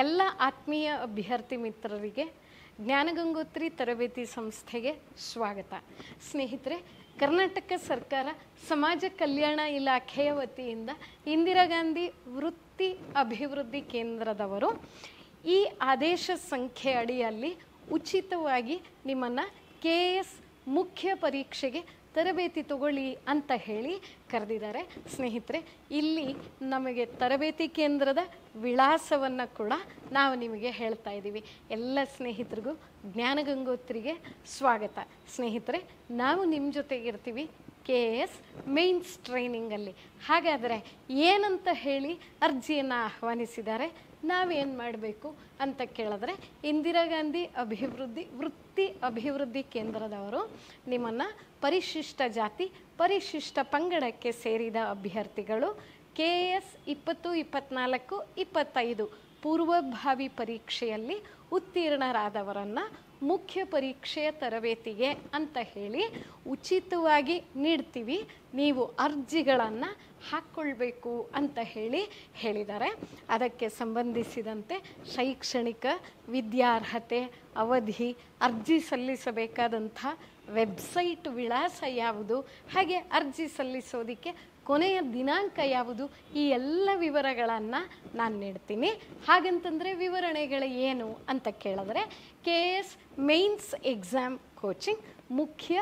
ಎಲ್ಲ ಆತ್ಮೀಯ ಅಭ್ಯರ್ಥಿ ಮಿತ್ರರಿಗೆ ಜ್ಞಾನಗಂಗೋತ್ರಿ ತರಬೇತಿ ಸಂಸ್ಥೆಗೆ ಸ್ವಾಗತ. ಸ್ನೇಹಿತರೆ, ಕರ್ನಾಟಕ ಸರ್ಕಾರ ಸಮಾಜ ಕಲ್ಯಾಣ ಇಲಾಖೆಯ ವತಿಯಿಂದ ಇಂದಿರಾ ಗಾಂಧಿ ವೃತ್ತಿ ಅಭಿವೃದ್ಧಿ ಕೇಂದ್ರದವರು ಈ ಆದೇಶ ಸಂಖ್ಯೆ ಅಡಿಯಲ್ಲಿ ಉಚಿತವಾಗಿ ನಿಮ್ಮನ್ನು KS ಮುಖ್ಯ ಪರೀಕ್ಷೆಗೆ ತರಬೇತಿ ತಗೊಳ್ಳಿ ಅಂತ ಹೇಳಿ ಕರೆದಿದ್ದಾರೆ. ಸ್ನೇಹಿತರೆ, ಇಲ್ಲಿ ನಮಗೆ ತರಬೇತಿ ಕೇಂದ್ರದ ವಿಳಾಸವನ್ನು ಕೂಡ ನಾವು ನಿಮಗೆ ಹೇಳ್ತಾ ಇದ್ದೀವಿ. ಎಲ್ಲ ಸ್ನೇಹಿತರಿಗೂ ಜ್ಞಾನಗಂಗೋತ್ರಿಗೆ ಸ್ವಾಗತ. ಸ್ನೇಹಿತರೆ, ನಾವು ನಿಮ್ಮ ಜೊತೆಗಿರ್ತೀವಿ KS ಮೇನ್ಸ್ ಟ್ರೈನಿಂಗಲ್ಲಿ. ಹಾಗಾದರೆ ಏನಂತ ಹೇಳಿ ಅರ್ಜಿಯನ್ನು ಆಹ್ವಾನಿಸಿದ್ದಾರೆ, ನಾವೇನು ಮಾಡಬೇಕು ಅಂತ ಕೇಳಿದ್ರೆ, ಇಂದಿರಾ ಗಾಂಧಿ ವೃತ್ತಿ ಅಭಿವೃದ್ಧಿ ಕೇಂದ್ರದವರು ನಿಮ್ಮನ್ನು ಪರಿಶಿಷ್ಟ ಜಾತಿ ಪರಿಶಿಷ್ಟ ಪಂಗಡಕ್ಕೆ ಸೇರಿದ ಅಭ್ಯರ್ಥಿಗಳು KS 20, 24, 25 ಪೂರ್ವಭಾವಿ ಪರೀಕ್ಷೆಯಲ್ಲಿ ಉತ್ತೀರ್ಣರಾದವರನ್ನು ಮುಖ್ಯ ಪರೀಕ್ಷೆಯ ತರಬೇತಿಗೆ ಅಂತ ಹೇಳಿ ಉಚಿತವಾಗಿ ನೀಡ್ತೀವಿ, ನೀವು ಅರ್ಜಿಗಳನ್ನು ಹಾಕ್ಕೊಳ್ಬೇಕು ಅಂತ ಹೇಳಿದ್ದಾರೆ. ಅದಕ್ಕೆ ಸಂಬಂಧಿಸಿದಂತೆ ಶೈಕ್ಷಣಿಕ ವಿದ್ಯಾರ್ಹತೆ ಅವಧಿ, ಅರ್ಜಿ ಸಲ್ಲಿಸಬೇಕಾದಂಥ ವೆಬ್ಸೈಟ್ ವಿಳಾಸ ಯಾವುದು, ಹಾಗೆ ಅರ್ಜಿ ಸಲ್ಲಿಸೋದಕ್ಕೆ ಕೊನೆಯ ದಿನಾಂಕ ಯಾವುದು, ಈ ಎಲ್ಲ ವಿವರಗಳನ್ನು ನಾನು ನೀಡ್ತೀನಿ. ಹಾಗಂತಂದರೆ ವಿವರಣೆಗಳು ಏನು ಅಂತ ಕೇಳಿದ್ರೆ, KS ಮೇನ್ಸ್ ಎಕ್ಸಾಮ್ ಕೋಚಿಂಗ್ ಮುಖ್ಯ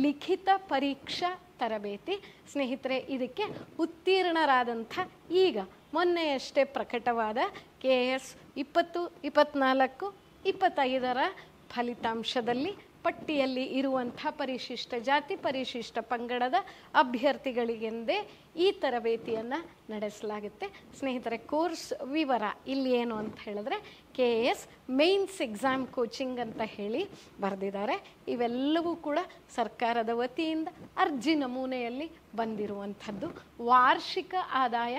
ಲಿಖಿತ ಪರೀಕ್ಷಾ ತರಬೇತಿ. ಸ್ನೇಹಿತರೆ, ಇದಕ್ಕೆ ಉತ್ತೀರ್ಣರಾದಂಥ ಈಗ ಮೊನ್ನೆಯಷ್ಟೇ ಪ್ರಕಟವಾದ KS 20, 24, 25 ಫಲಿತಾಂಶದಲ್ಲಿ ಪಟ್ಟಿಯಲ್ಲಿ ಇರುವಂಥ ಪರಿಶಿಷ್ಟ ಜಾತಿ ಪರಿಶಿಷ್ಟ ಪಂಗಡದ ಅಭ್ಯರ್ಥಿಗಳಿಗೆಂದೇ ಈ ತರಬೇತಿಯನ್ನು ನಡೆಸಲಾಗುತ್ತೆ. ಸ್ನೇಹಿತರೆ, ಕೋರ್ಸ್ ವಿವರ ಇಲ್ಲಿ ಏನು ಅಂತ ಹೇಳಿದ್ರೆ, KS ಮೇನ್ಸ್ ಎಕ್ಸಾಮ್ ಕೋಚಿಂಗ್ ಅಂತ ಹೇಳಿ ಬರೆದಿದ್ದಾರೆ. ಇವೆಲ್ಲವೂ ಕೂಡ ಸರ್ಕಾರದ ವತಿಯಿಂದ ಅರ್ಜಿ ನಮೂನೆಯಲ್ಲಿ ಬಂದಿರುವಂಥದ್ದು. ವಾರ್ಷಿಕ ಆದಾಯ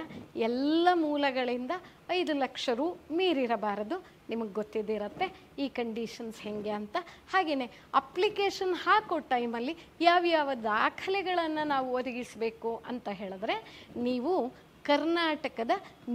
ಎಲ್ಲ ಮೂಲಗಳಿಂದ 5 ಲಕ್ಷ ರು ಮೀರಿರಬಾರದು. ನಿಮಗೆ ಗೊತ್ತಿದ್ದಿರತ್ತೆ ಈ ಕಂಡೀಷನ್ಸ್ ಹೇಗೆ ಅಂತ. ಹಾಗೆಯೇ ಅಪ್ಲಿಕೇಶನ್ ಹಾಕೋ ಟೈಮಲ್ಲಿ ಯಾವ್ಯಾವ ದಾಖಲೆಗಳನ್ನು ನಾವು ಒದಗಿಸಬೇಕು ಅಂತ ಹೇಳಿದ್ರೆ, ನೀವು ಕರ್ನಾಟಕದ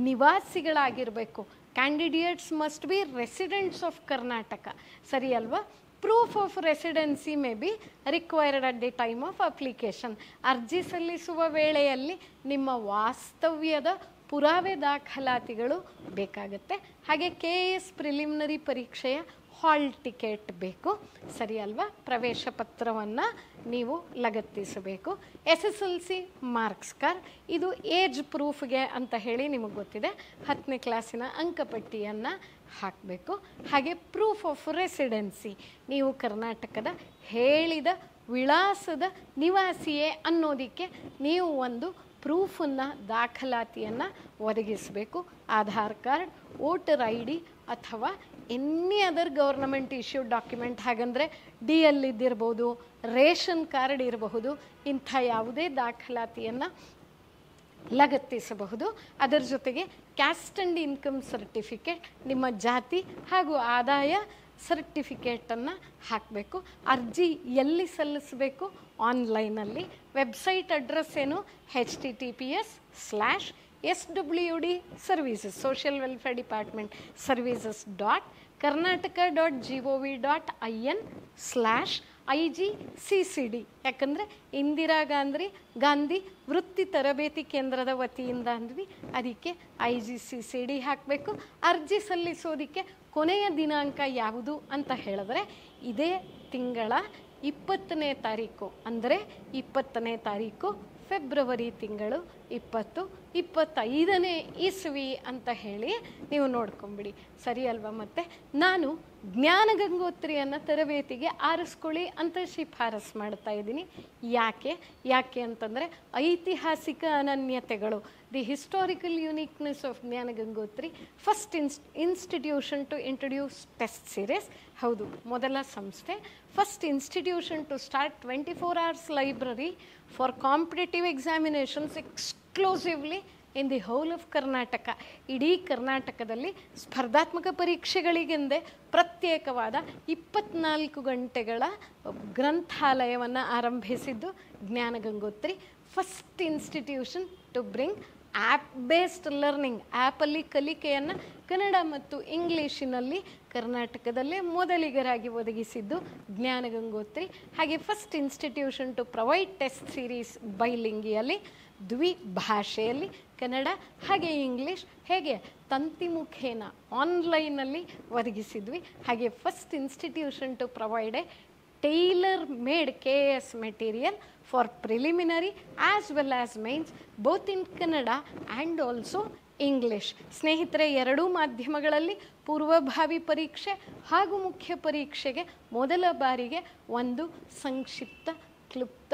ನಿವಾಸಿಗಳಾಗಿರಬೇಕು. Candidates must be residents of Karnataka, ಸರಿ ಅಲ್ವಾ? Proof of residency may be required at the time of application. ಅರ್ಜಿ ಸಲ್ಲಿಸುವ ವೇಳೆಯಲ್ಲಿ ನಿಮ್ಮ ವಾಸ್ತವ್ಯದ ಪುರಾವೆ ದಾಖಲಾತಿಗಳು ಬೇಕಾಗುತ್ತೆ. ಹಾಗೆ KS ಪ್ರಿಲಿಮಿನರಿ ಪರೀಕ್ಷೆಯ ಹಾಲ್ ಟಿಕೆಟ್ ಬೇಕು, ಸರಿ ಅಲ್ವಾ? ಪ್ರವೇಶ ಪತ್ರವನ್ನು ನೀವು ಲಗತ್ತಿಸಬೇಕು. SSLC ಮಾರ್ಕ್ಸ್ ಕಾರ್ಡ್, ಇದು ಏಜ್ ಪ್ರೂಫ್ಗೆ ಅಂತ ಹೇಳಿ ನಿಮಗೆ ಗೊತ್ತಿದೆ. 10ನೇ ಕ್ಲಾಸಿನ ಅಂಕಪಟ್ಟಿಯನ್ನು ಹಾಕಬೇಕು. ಹಾಗೆ ಪ್ರೂಫ್ ಆಫ್ ರೆಸಿಡೆನ್ಸಿ, ನೀವು ಕರ್ನಾಟಕದ ಹೇಳಿದ ವಿಳಾಸದ ನಿವಾಸಿಯೇ ಅನ್ನೋದಕ್ಕೆ ನೀವು ಒಂದು ಪ್ರೂಫನ್ನು ದಾಖಲಾತಿಯನ್ನು ಒದಗಿಸಬೇಕು. ಆಧಾರ್ ಕಾರ್ಡ್, ವೋಟರ್ ID ಅಥವಾ any other government issued document, ಹಾಗಂದರೆ DL ಇದ್ದಿರ್ಬೋದು, ರೇಷನ್ ಕಾರ್ಡ್ ಇರಬಹುದು, ಇಂಥ ಯಾವುದೇ ದಾಖಲಾತಿಯನ್ನು ಲಗತ್ತಿಸಬಹುದು. ಅದರ ಜೊತೆಗೆ ಕ್ಯಾಸ್ಟ್ ಆ್ಯಂಡ್ ಇನ್ಕಮ್ ಸರ್ಟಿಫಿಕೇಟ್, ನಿಮ್ಮ ಜಾತಿ ಹಾಗೂ ಆದಾಯ ಸರ್ಟಿಫಿಕೇಟನ್ನು ಹಾಕಬೇಕು. ಅರ್ಜಿ ಎಲ್ಲಿ ಸಲ್ಲಿಸಬೇಕು? ಆನ್ಲೈನಲ್ಲಿ. ವೆಬ್ಸೈಟ್ ಅಡ್ರೆಸ್ ಏನು? https:/swd services social welfare department services .karnataka.gov.in/IGCCD. ಯಾಕಂದರೆ ಇಂದಿರಾ ಗಾಂಧಿ ವೃತ್ತಿ ತರಬೇತಿ ಕೇಂದ್ರದ ವತಿಯಿಂದ ಅಂದ್ವಿ, ಅದಕ್ಕೆ IGCCD ಹಾಕಬೇಕು. ಅರ್ಜಿ ಸಲ್ಲಿಸೋದಕ್ಕೆ ಕೊನೆಯ ದಿನಾಂಕ ಯಾವುದು ಅಂತ ಹೇಳಿದ್ರೆ, ಇದೇ ತಿಂಗಳ 20ನೇ ತಾರೀಕು, ಅಂದರೆ 20ನೇ ತಾರೀಕು ಫೆಬ್ರವರಿ ತಿಂಗಳು 2025ನೇ ಇಸ್ವಿ ಅಂತ ಹೇಳಿ ನೀವು ನೋಡ್ಕೊಂಬಿಡಿ, ಸರಿ ಅಲ್ವಾ? ಮತ್ತು ನಾನು ಜ್ಞಾನಗಂಗೋತ್ರಿಯನ್ನು ತರಬೇತಿಗೆ ಆರಿಸ್ಕೊಳ್ಳಿ ಅಂತ ಶಿಫಾರಸು ಮಾಡ್ತಾ ಇದ್ದೀನಿ. ಯಾಕೆ ಅಂತಂದರೆ, ಐತಿಹಾಸಿಕ ಅನನ್ಯತೆಗಳು, the historical uniqueness of Jnanagangotri, first institution to introduce test series. ಹೌದು, ಮೊದಲ ಸಂಸ್ಥೆ, first institution to start 24 hours library for competitive examinations exclusively in the whole of Karnataka. ಇಡೀ ಕರ್ನಾಟಕದಲ್ಲಿ ಸ್ಪರ್ಧಾತ್ಮಕ ಪರೀಕ್ಷೆಗಳಿಗೆಂದೇ ಪ್ರತ್ಯೇಕವಾದ 24 ಗಂಟೆಗಳ ಗ್ರಂಥಾಲಯವನ್ನು ಆರಂಭಿಸಿದ್ದು Jnanagangotri. First institution to bring app based learning, ಆ್ಯಪಲ್ಲಿ ಕಲಿಕೆಯನ್ನು ಕನ್ನಡ ಮತ್ತು ಇಂಗ್ಲೀಷಿನಲ್ಲಿ ಕರ್ನಾಟಕದಲ್ಲೇ ಮೊದಲಿಗರಾಗಿ ಒದಗಿಸಿದ್ದು ಜ್ಞಾನಗಂಗೋತ್ರಿ. ಹಾಗೆ first institution to provide test series ಬೈಲಿಂಗಿಯಲ್ಲಿ, ದ್ವಿಭಾಷೆಯಲ್ಲಿ ಕನ್ನಡ ಹಾಗೆ ಇಂಗ್ಲೀಷ್ ಹೇಗೆ ತಂತಿ ಮುಖೇನ ಆನ್ಲೈನಲ್ಲಿ ಒದಗಿಸಿದ್ವಿ. ಹಾಗೆ first institution to provide a tailor made KS material for preliminary as well as mains both in Kannada and also English. ಸ್ನೇಹಿತರೆ, ಎರಡೂ ಮಾಧ್ಯಮಗಳಲ್ಲಿ ಪೂರ್ವಭಾವಿ ಪರೀಕ್ಷೆ ಹಾಗೂ ಮುಖ್ಯ ಪರೀಕ್ಷೆಗೆ ಮೊದಲ ಬಾರಿಗೆ ಒಂದು ಸಂಕ್ಷಿಪ್ತ, ಕ್ಲುಪ್ತ,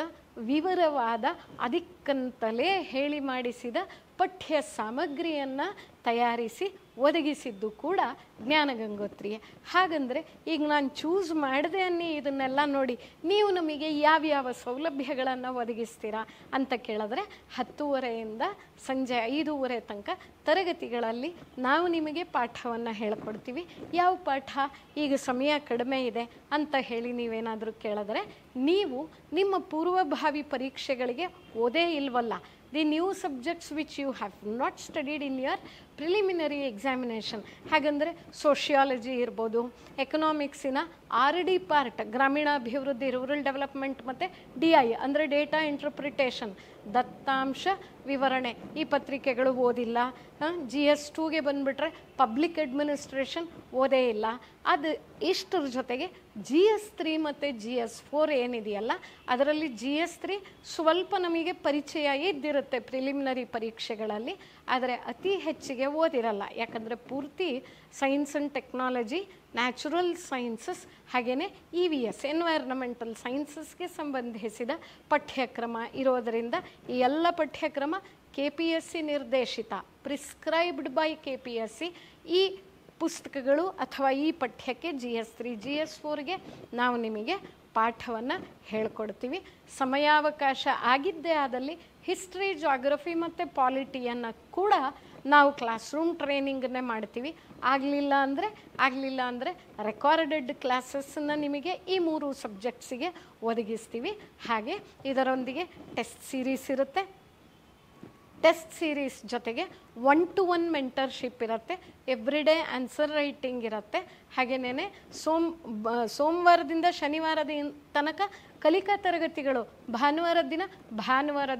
ವಿವರವಾದ, ಅದಕ್ಕಂತಲೇ ಹೇಳಿ ಮಾಡಿಸಿದ ಪಠ್ಯ ಸಾಮಗ್ರಿಯನ್ನು ತಯಾರಿಸಿ ಒದಗಿಸಿದ್ದು ಕೂಡ ಜ್ಞಾನಗಂಗೋತ್ರಿಯೇ. ಹಾಗಂದರೆ ಈಗ ನಾನು ಚೂಸ್ ಮಾಡಿದೆ ಅನ್ನಿ ಇದನ್ನೆಲ್ಲ ನೋಡಿ ನೀವು ನಮಗೆ ಯಾವ್ಯಾವ ಸೌಲಭ್ಯಗಳನ್ನು ಒದಗಿಸ್ತೀರಾ ಅಂತ ಕೇಳಿದ್ರೆ 10:30ಯಿಂದ ಸಂಜೆ 5:30 ತನಕ ತರಗತಿಗಳಲ್ಲಿ ನಾವು ನಿಮಗೆ ಪಾಠವನ್ನು ಹೇಳ್ಕೊಡ್ತೀವಿ. ಯಾವ ಪಾಠ, ಈಗ ಸಮಯ ಕಡಿಮೆ ಇದೆ ಅಂತ ಹೇಳಿ ನೀವೇನಾದರೂ ಕೇಳಿದ್ರೆ ನೀವು ನಿಮ್ಮ ಪೂರ್ವಭಾವಿ ಪರೀಕ್ಷೆಗಳಿಗೆ ಓದೇ ಇಲ್ವಲ್ಲ, the new subjects which you have not studied in your preliminary examination. ಹಾಗಂದರೆ ಸೋಷಿಯಾಲಜಿ ಇರ್ಬೋದು, ಎಕನಾಮಿಕ್ಸಿನ RD ಪಾರ್ಟ್, ಗ್ರಾಮೀಣಾಭಿವೃದ್ಧಿ ರೂರಲ್ ಡೆವಲಪ್ಮೆಂಟ್ ಮತ್ತು DI ಅಂದರೆ ಡೇಟಾ ಇಂಟರ್ಪ್ರಿಟೇಷನ್, ದತ್ತಾಂಶ ವಿವರಣೆ, ಈ ಪತ್ರಿಕೆಗಳು ಓದಿಲ್ಲ. GS2ಗೆ ಬಂದುಬಿಟ್ರೆ ಪಬ್ಲಿಕ್ ಅಡ್ಮಿನಿಸ್ಟ್ರೇಷನ್ ಓದೇ ಇಲ್ಲ. ಅದು ಇಷ್ಟರ ಜೊತೆಗೆ GS3 ಮತ್ತು GS4 ಏನಿದೆಯಲ್ಲ ಅದರಲ್ಲಿ GS3 ಸ್ವಲ್ಪ ನಮಗೆ ಪರಿಚಯ ಇದ್ದಿರುತ್ತೆ ಪ್ರಿಲಿಮಿನರಿ ಪರೀಕ್ಷೆಗಳಲ್ಲಿ, ಆದರೆ ಅತಿ ಹೆಚ್ಚಿಗೆ ಓದಿರಲ್ಲ. ಯಾಕಂದರೆ ಪೂರ್ತಿ science and technology, natural sciences ಹಾಗೆಯೇ EVS ಎನ್ವೈರ್ನಮೆಂಟಲ್ ಸೈನ್ಸಸ್ಗೆ ಸಂಬಂಧಿಸಿದ ಪಠ್ಯಕ್ರಮ ಇರೋದರಿಂದ ಈ ಎಲ್ಲ ಪಠ್ಯಕ್ರಮ KPSC ನಿರ್ದೇಶಿತ, ಪ್ರಿಸ್ಕ್ರೈಬ್ಡ್ ಬೈ KPSC. ಈ ಪುಸ್ತಕಗಳು ಅಥವಾ ಈ ಪಠ್ಯಕ್ಕೆ GS3 GS4ಗೆ ನಾವು ನಿಮಗೆ ಪಾಠವನ್ನು ಹೇಳ್ಕೊಡ್ತೀವಿ. ಸಮಯಾವಕಾಶ ಆಗಿದ್ದೇ ಆದಲ್ಲಿ ಹಿಸ್ಟ್ರಿ, ಜಾಗ್ರಫಿ ಮತ್ತು ಪಾಲಿಟಿಯನ್ನು ಕೂಡ ನಾವು ಕ್ಲಾಸ್ ರೂಮ್ ಟ್ರೈನಿಂಗನ್ನೇ ಮಾಡ್ತೀವಿ. ಆಗಲಿಲ್ಲ ಅಂದರೆ ರೆಕಾರ್ಡೆಡ್ ಕ್ಲಾಸಸ್ಸನ್ನು ನಿಮಗೆ ಈ 3 ಸಬ್ಜೆಕ್ಟ್ಸಿಗೆ ಒದಗಿಸ್ತೀವಿ. ಹಾಗೆ ಇದರೊಂದಿಗೆ ಟೆಸ್ಟ್ ಸೀರೀಸ್ ಇರುತ್ತೆ. ಟೆಸ್ಟ್ ಸೀರೀಸ್ ಜೊತೆಗೆ 1-to-1 ಮೆಂಟರ್ಶಿಪ್ ಇರುತ್ತೆ, ಎವ್ರಿಡೇ ಆನ್ಸರ್ ರೈಟಿಂಗ್ ಇರುತ್ತೆ. ಹಾಗೆಯೇ ಸೋಮವಾರದಿಂದ ಶನಿವಾರದ ತನಕ ಕಲಿಕಾ ತರಗತಿಗಳು, ಭಾನುವಾರದ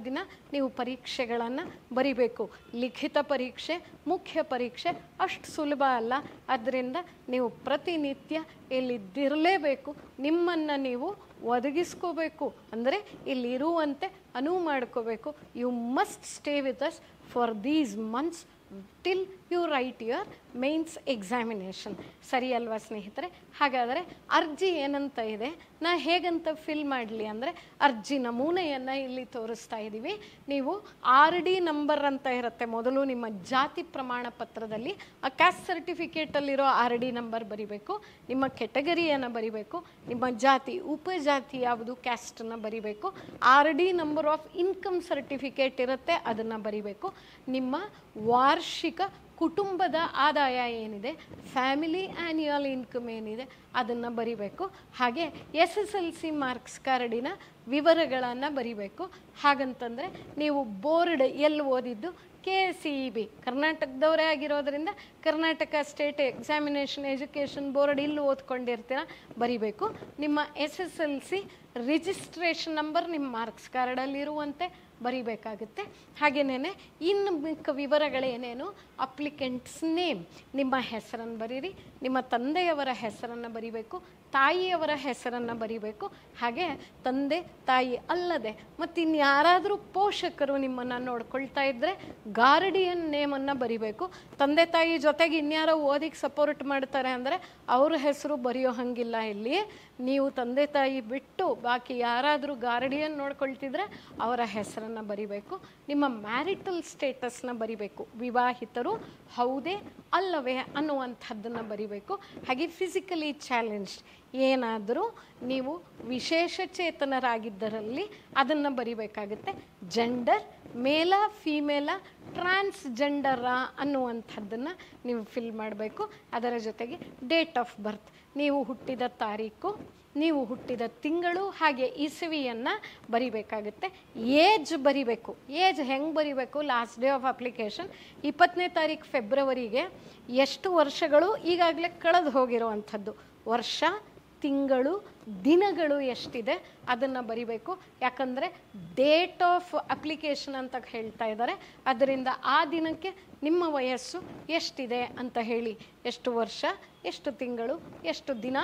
ದಿನ ನೀವು ಪರೀಕ್ಷೆಗಳನ್ನು ಬರಿಬೇಕು. ಲಿಖಿತ ಪರೀಕ್ಷೆ, ಮುಖ್ಯ ಪರೀಕ್ಷೆ ಅಷ್ಟು ಸುಲಭ ಅಲ್ಲ. ಆದ್ದರಿಂದ ನೀವು ಪ್ರತಿನಿತ್ಯ ಇಲ್ಲಿದ್ದಿರಲೇಬೇಕು, ನಿಮ್ಮನ್ನು ನೀವು ಒದಗಿಸ್ಕೋಬೇಕು, ಅಂದರೆ ಇಲ್ಲಿರುವಂತೆ ಅನುವು ಮಾಡ್ಕೋಬೇಕು. You must stay with us for these months till you write your mains examination. ಸರಿ ಅಲ್ವಾ ಸ್ನೇಹಿತರೆ? ಹಾಗಾದರೆ ಅರ್ಜಿ ಏನಂತ ಇದೆ, ನಾ ಹೇಗಂತ ಫಿಲ್ ಮಾಡಲಿ ಅಂದರೆ ಅರ್ಜಿ ನಮೂನೆಯನ್ನು ಇಲ್ಲಿ ತೋರಿಸ್ತಾ ಇದ್ದೀವಿ. ನೀವು RD ನಂಬರ್ ಅಂತ ಇರುತ್ತೆ, ಮೊದಲು ನಿಮ್ಮ ಜಾತಿ ಪ್ರಮಾಣ ಪತ್ರದಲ್ಲಿ ಆ ಕ್ಯಾಸ್ಟ್ ಸರ್ಟಿಫಿಕೇಟಲ್ಲಿರೋ RD ನಂಬರ್ ಬರಿಬೇಕು, ನಿಮ್ಮ ಕೆಟಗರಿಯನ್ನು ಬರಿಬೇಕು, ನಿಮ್ಮ ಜಾತಿ ಉಪಜಾತಿ ಯಾವುದು ಕ್ಯಾಸ್ಟನ್ನು ಬರಿಬೇಕು, RD number of income certificate ಇರುತ್ತೆ ಅದನ್ನು ಬರಿಬೇಕು, ನಿಮ್ಮ ವಾರ್ಷಿಕ ಕುಟುಂಬದ ಆದಾಯ ಏನಿದೆ, ಫ್ಯಾಮಿಲಿ ಆ್ಯನ್ಯುಯಲ್ ಇನ್ಕಮ್ ಏನಿದೆ ಅದನ್ನು ಬರಿಬೇಕು. ಹಾಗೆ SSLC ಮಾರ್ಕ್ಸ್ ಕಾರ್ಡಿನ ವಿವರಗಳನ್ನು ಬರಿಬೇಕು. ಹಾಗಂತಂದರೆ ನೀವು ಬೋರ್ಡ್ ಎಲ್ಲಿ ಓದಿದ್ದು, KCEB ಕರ್ನಾಟಕದವರೇ ಆಗಿರೋದ್ರಿಂದ Karnataka state examination education board ಇಲ್ಲಿ ಓದ್ಕೊಂಡಿರ್ತೀರ, ಬರಿಬೇಕು. ನಿಮ್ಮ SSLC ರಿಜಿಸ್ಟ್ರೇಷನ್ ನಂಬರ್ ನಿಮ್ಮ ಮಾರ್ಕ್ಸ್ ಕಾರ್ಡಲ್ಲಿರುವಂತೆ ಬರಿಬೇಕಾಗುತ್ತೆ. ಹಾಗೆಯೇ ಇನ್ನು ಮಿಕ್ಕ ವಿವರಗಳೇನೇನು, ಅಪ್ಲಿಕೆಂಟ್ಸ್ ನೇಮ್, ನಿಮ್ಮ ಹೆಸರನ್ನು ಬರೀರಿ, ನಿಮ್ಮ ತಂದೆಯವರ ಹೆಸರನ್ನು ಬರಿಬೇಕು, ತಾಯಿಯವರ ಹೆಸರನ್ನು ಬರಿಬೇಕು. ಹಾಗೆ ತಂದೆ ತಾಯಿ ಅಲ್ಲದೆ ಮತ್ತು ಇನ್ಯಾರಾದರೂ ಪೋಷಕರು ನಿಮ್ಮನ್ನು ನೋಡ್ಕೊಳ್ತಾ ಇದ್ದರೆ ಗಾರ್ಡಿಯನ್ ನೇಮನ್ನು ಬರಿಬೇಕು. ತಂದೆ ತಾಯಿ ಜೊತೆಗೆ ಇನ್ಯಾರೋ ಓದಿಗೆ ಸಪೋರ್ಟ್ ಮಾಡ್ತಾರೆ ಅಂದರೆ ಅವ್ರ ಹೆಸರು ಬರೆಯೋ ಹಂಗಿಲ್ಲ. ಇಲ್ಲಿ ನೀವು ತಂದೆ ತಾಯಿ ಬಿಟ್ಟು ಬಾಕಿ ಯಾರಾದರೂ ಗಾರ್ಡಿಯನ್ ನೋಡ್ಕೊಳ್ತಿದ್ರೆ ಅವರ ಹೆಸರನ್ನು ಬರಿಬೇಕು. ನಿಮ್ಮ ಮ್ಯಾರಿಟಲ್ ಸ್ಟೇಟಸ್ನ ಬರಿಬೇಕು, ವಿವಾಹಿತರು ಹೌದೇ ಅಲ್ಲವೇ ಅನ್ನುವಂಥದ್ದನ್ನು ಬರಿಬೇಕು. ಹಾಗೆ ಫಿಸಿಕಲಿ ಚಾಲೆಂಜ್ಡ್ ಏನಾದರೂ ನೀವು ವಿಶೇಷ ಚೇತನರಾಗಿದ್ದರಲ್ಲಿ ಅದನ್ನು ಬರಿಬೇಕಾಗುತ್ತೆ. ಜೆಂಡರ್, ಮೇಲ ಫೀಮೇಲ ಟ್ರಾನ್ಸ್ಜೆಂಡರಾ ಅನ್ನುವಂಥದ್ದನ್ನು ನೀವು ಫಿಲ್ ಮಾಡಬೇಕು. ಅದರ ಜೊತೆಗೆ ಡೇಟ್ ಆಫ್ ಬರ್ತ್, ನೀವು ಹುಟ್ಟಿದ ತಾರೀಕು, ನೀವು ಹುಟ್ಟಿದ ತಿಂಗಳು, ಹಾಗೆ ಇಸವಿಯನ್ನು ಬರಿಬೇಕಾಗುತ್ತೆ. ಏಜ್ ಬರಿಬೇಕು. ಏಜ್ ಹೆಂಗೆ ಬರಿಬೇಕು? ಲಾಸ್ಟ್ ಡೇ ಆಫ್ ಅಪ್ಲಿಕೇಶನ್ 20ನೇ ತಾರೀಕು ಫೆಬ್ರವರಿಗೆ ಎಷ್ಟು ವರ್ಷಗಳು ಈಗಾಗಲೇ ಕಳೆದು ಹೋಗಿರುವಂಥದ್ದು, ವರ್ಷ, ತಿಂಗಳು, ದಿನಗಳು ಎಷ್ಟಿದೆ ಅದನ್ನು ಬರಿಬೇಕು. ಯಾಕಂದರೆ ಡೇಟ್ ಆಫ್ ಅಪ್ಲಿಕೇಶನ್ ಅಂತ ಹೇಳ್ತಾ ಇದ್ದಾರೆ. ಅದರಿಂದ ಆ ದಿನಕ್ಕೆ ನಿಮ್ಮ ವಯಸ್ಸು ಎಷ್ಟಿದೆ ಅಂತ ಹೇಳಿ, ಎಷ್ಟು ವರ್ಷ, ಎಷ್ಟು ತಿಂಗಳು, ಎಷ್ಟು ದಿನ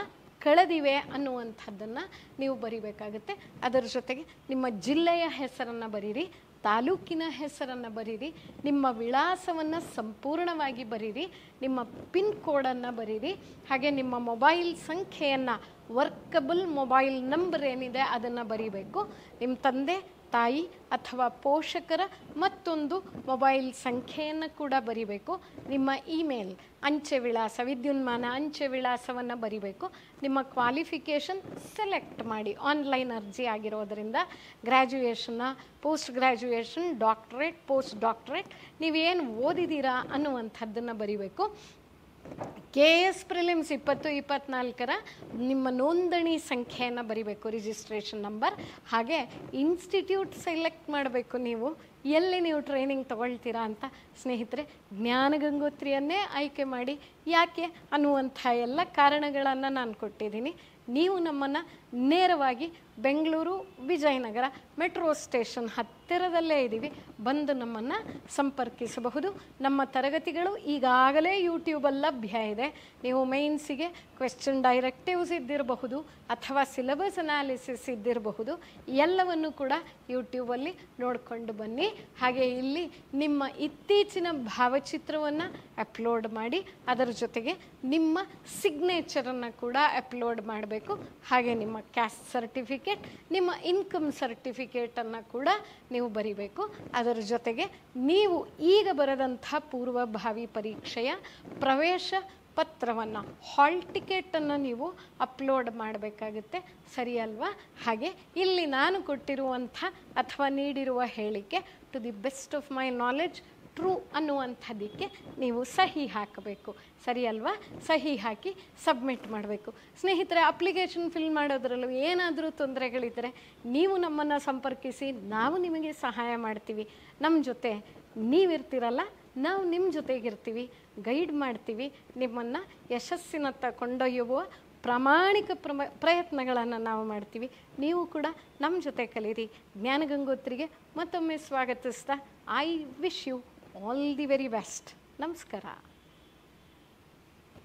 ಕಳೆದಿವೆ ಅನ್ನುವಂಥದ್ದನ್ನು ನೀವು ಬರಿಬೇಕಾಗುತ್ತೆ. ಅದರ ಜೊತೆಗೆ ನಿಮ್ಮ ಜಿಲ್ಲೆಯ ಹೆಸರನ್ನು ಬರೀರಿ, ತಾಲೂಕಿನ ಹೆಸರನ್ನು ಬರೀರಿ, ನಿಮ್ಮ ವಿಳಾಸವನ್ನು ಸಂಪೂರ್ಣವಾಗಿ ಬರೀರಿ, ನಿಮ್ಮ ಪಿನ್ ಕೋಡನ್ನು ಬರೀರಿ, ಹಾಗೆ ನಿಮ್ಮ ಮೊಬೈಲ್ ಸಂಖ್ಯೆಯನ್ನು, ವರ್ಕಬಲ್ ಮೊಬೈಲ್ ನಂಬರ್ ಏನಿದೆ ಅದನ್ನು ಬರೀಬೇಕು. ನಿಮ್ಮ ತಂದೆ ತಾಯಿ ಅಥವಾ ಪೋಷಕರ ಮತ್ತೊಂದು ಮೊಬೈಲ್ ಸಂಖ್ಯೆಯನ್ನು ಕೂಡ ಬರಿಬೇಕು. ನಿಮ್ಮ ಇಮೇಲ್, ಅಂಚೆ ವಿಳಾಸ, ವಿದ್ಯುನ್ಮಾನ ಅಂಚೆ ವಿಳಾಸವನ್ನು ಬರಿಬೇಕು. ನಿಮ್ಮ ಕ್ವಾಲಿಫಿಕೇಷನ್ ಸೆಲೆಕ್ಟ್ ಮಾಡಿ. ಆನ್ಲೈನ್ ಅರ್ಜಿ ಆಗಿರೋದರಿಂದ ಗ್ರ್ಯಾಜುಯೇಷನ್ನ, post graduation, doctorate, post doctorate, ನೀವೇನು ಓದಿದ್ದೀರಾ ಅನ್ನುವಂಥದ್ದನ್ನು ಬರಿಬೇಕು. KS ಪ್ರಿಲಿಮ್ಸ್ 2024 ನಿಮ್ಮ ನೋಂದಣಿ ಸಂಖ್ಯೆಯನ್ನು ಬರಿಬೇಕು, ರಿಜಿಸ್ಟ್ರೇಷನ್ ನಂಬರ್. ಹಾಗೆ ಇನ್ಸ್ಟಿಟ್ಯೂಟ್ ಸೆಲೆಕ್ಟ್ ಮಾಡಬೇಕು. ನೀವು ಎಲ್ಲಿ ನೀವು ಟ್ರೈನಿಂಗ್ ತಗೊಳ್ತೀರಾ ಅಂತ. ಸ್ನೇಹಿತರೆ, ಜ್ಞಾನಗಂಗೋತ್ರಿಯನ್ನೇ ಆಯ್ಕೆ ಮಾಡಿ. ಯಾಕೆ ಅನ್ನುವಂಥ ಎಲ್ಲ ಕಾರಣಗಳನ್ನು ನಾನು ಕೊಟ್ಟಿದ್ದೀನಿ. ನೀವು ನಮ್ಮನ್ನು ನೇರವಾಗಿ ಬೆಂಗಳೂರು ವಿಜಯನಗರ ಮೆಟ್ರೋ ಸ್ಟೇಷನ್ ಹತ್ತಿರದಲ್ಲೇ ಇದ್ದೀವಿ, ಬಂದು ನಮ್ಮನ್ನು ಸಂಪರ್ಕಿಸಬಹುದು. ನಮ್ಮ ತರಗತಿಗಳು ಈಗಾಗಲೇ ಯೂಟ್ಯೂಬಲ್ಲಿ ಲಭ್ಯ ಇದೆ. ನೀವು ಮೇನ್ಸಿಗೆ ಕ್ವೆಶ್ಚನ್ ಡೈರೆಕ್ಟಿವ್ಸ್ ಇದ್ದಿರಬಹುದು ಅಥವಾ ಸಿಲೆಬಸ್ ಅನಾಲಿಸಿಸ್ ಇದ್ದಿರಬಹುದು, ಎಲ್ಲವನ್ನು ಕೂಡ ಯೂಟ್ಯೂಬಲ್ಲಿ ನೋಡಿಕೊಂಡು ಬನ್ನಿ. ಹಾಗೆ ಇಲ್ಲಿ ನಿಮ್ಮ ಇತ್ತೀಚಿನ ಭಾವಚಿತ್ರವನ್ನು ಅಪ್ಲೋಡ್ ಮಾಡಿ, ಅದರ ಜೊತೆಗೆ ನಿಮ್ಮ ಸಿಗ್ನೇಚರನ್ನು ಕೂಡ ಅಪ್ಲೋಡ್ ಮಾಡಬೇಕು. ಹಾಗೆ ನಿಮ್ಮ ಕ್ಯಾಸ್ಟ್ ಸರ್ಟಿಫಿಕೇಟ್, ನಿಮ್ಮ ಇನ್ಕಮ್ ಸರ್ಟಿಫಿಕೇಟನ್ನು ಕೂಡ ನೀವು ಬರಿಬೇಕು. ಅದರ ಜೊತೆಗೆ ನೀವು ಈಗ ಬರೆದಂಥ ಪೂರ್ವಭಾವಿ ಪರೀಕ್ಷೆಯ ಪ್ರವೇಶ ಪತ್ರವನ್ನು, ಹಾಲ್ ಟಿಕೆಟನ್ನು ನೀವು ಅಪ್ಲೋಡ್ ಮಾಡಬೇಕಾಗುತ್ತೆ. ಸರಿ ಅಲ್ವಾ? ಹಾಗೆ ಇಲ್ಲಿ ನಾನು ಕೊಟ್ಟಿರುವಂಥ ಅಥವಾ ನೀಡಿರುವ ಹೇಳಿಕೆ to the best of my knowledge true ಅನ್ನುವಂಥದ್ದಕ್ಕೆ ನೀವು ಸಹಿ ಹಾಕಬೇಕು. ಸರಿ ಅಲ್ವಾ? ಸಹಿ ಹಾಕಿ ಸಬ್ಮಿಟ್ ಮಾಡಬೇಕು. ಸ್ನೇಹಿತರೆ, ಅಪ್ಲಿಕೇಶನ್ ಫಿಲ್ ಮಾಡೋದ್ರಲ್ಲೂ ಏನಾದರೂ ತೊಂದರೆಗಳಿದ್ದರೆ ನೀವು ನಮ್ಮನ್ನು ಸಂಪರ್ಕಿಸಿ, ನಾವು ನಿಮಗೆ ಸಹಾಯ ಮಾಡ್ತೀವಿ. ನಮ್ಮ ಜೊತೆ ನೀವಿರ್ತೀರಲ್ಲ, ನಾವು ನಿಮ್ಮ ಜೊತೆಗಿರ್ತೀವಿ, ಗೈಡ್ ಮಾಡ್ತೀವಿ. ನಿಮ್ಮನ್ನು ಯಶಸ್ಸಿನತ್ತ ಕೊಂಡೊಯ್ಯುವ ಪ್ರಾಮಾಣಿಕ ಪ್ರಯತ್ನಗಳನ್ನು ನಾವು ಮಾಡ್ತೀವಿ. ನೀವು ಕೂಡ ನಮ್ಮ ಜೊತೆ ಕಲೀರಿ. ಜ್ಞಾನಗಂಗೋತ್ರಿಗೆ ಮತ್ತೊಮ್ಮೆ ಸ್ವಾಗತಿಸ್ತಾ, I wish you all the very best. ನಮಸ್ಕಾರ.